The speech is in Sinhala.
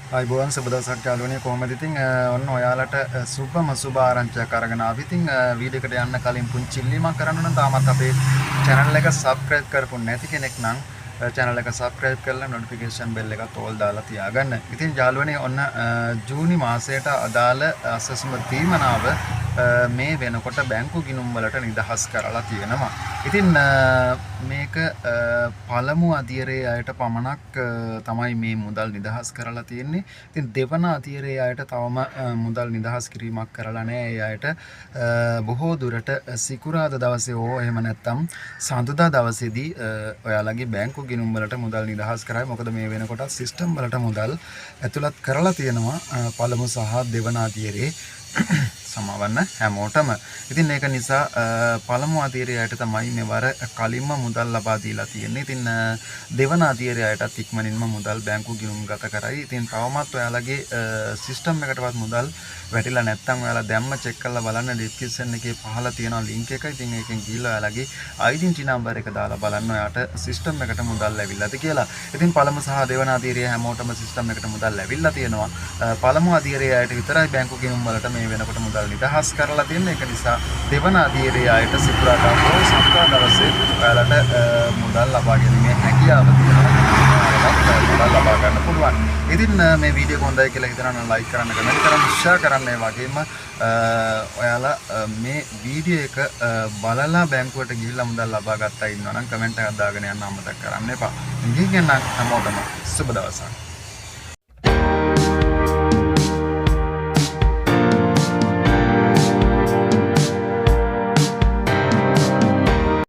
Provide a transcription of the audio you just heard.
අයිබෝන් සුබ දවසක් යාළුවනේ කොහමද ඉතින් ඔන්න ඔයාලට සුබ ආරංචියක් අරගෙන ආවි. ඉතින් වීඩියෝ එකට යන්න කලින් පුංචි ඉල්ලීමක් කරන්න නම් තාමත් අපේ channel එක subscribe කරපු නැති කෙනෙක් නම් channel එක subscribe කරලා notification bell එකත් all දාලා තියාගන්න. ඉතින් යාළුවනේ ඔන්න ජූනි මාසයට අදාළ assessment දීමනාව මේ වෙනකොට බැංකු ගිණුම් වලට නිදහස් කරලා තියෙනවා. ඉතින් මේක පළමු අධීරයේ අයට පමණක් තමයි මේ මුදල් නිදහස් කරලා තියෙන්නේ. ඉතින් දෙවන අධීරයේ අයට තවම මුදල් නිදහස් කිරීමක් කරලා නැහැ. ඒ අයට බොහෝ දුරට සිකුරාදා දවසේ හෝ එහෙම නැත්නම් සඳුදා දවසේදී ඔයාලගේ බැංකු ගිණුම් වලට මුදල් නිදහස් කරයි. මොකද මේ වෙනකොට සිස්ටම් වලට මුදල් ඇතුළත් කරලා තියෙනවා පළමු සහ දෙවන අධීරයේ සමවන්න හැමෝටම. ඉතින් ඒක නිසා පළමු අධීරයට තමයි මෙවර කලින්ම මුදල් ලබා දීලා තියෙන්නේ. ඉතින් දෙවන අධීරයටත් ඉක්මනින්ම මුදල් බැංකු ගිණුම් ගත කරයි. ඉතින් තවමත් ඔයාලගේ සිස්ටම් එකටවත් මුදල් වැටිලා නැත්නම් ඔයාලා දැම්ම චෙක් කරලා බලන්න ඩිස්ක්‍රිප්ෂන් එකේ පහළ තියෙන ලින්ක් එක. ඉතින් ඒකෙන් ගිහලා ඔයාලගේ identity number එක දාලා බලන්න ඔයාට සිස්ටම් එකට මුදල් ඇවිල්ලාද කියලා. ඉතින් පළමු සහ දෙවන අධීරය හැමෝටම සිස්ටම් එකට මුදල් ඇවිල්ලා තියෙනවා. පළමු අධීරයට විතරයි බැංකු ගිණුම් වලට මේ වෙනකොට මුදල් නිදහස් කරලා තියෙන. ඒක නිසා දෙවන අධීරයේ අයට සිකුරාදා හෝ සම්ප්‍රදාය දවසේ ඔයාලට මුදල් ලබා ගැනීමේ හැකියාව තියෙනවා. මුදල් ලබා ගන්න පුළුවන්. ඉතින් මේ වීඩියෝ හොඳයි කියලා හිතනවා නම් ලයික් කරන්න, කමෙන්ට් කරන්න, ෂෙයා කරන්න. ඒ වගේම ඔයාලා මේ වීඩියෝ එක බලලා බැංකුවට ගිහිල්ලා මුදල් ලබා ගත්තා ඉන්නවා නම් කමෙන්ට් එකක් දාගෙන යන්න අමතක කරන්න එපා. ඉතින් හැමෝටම සුබ දවසක්.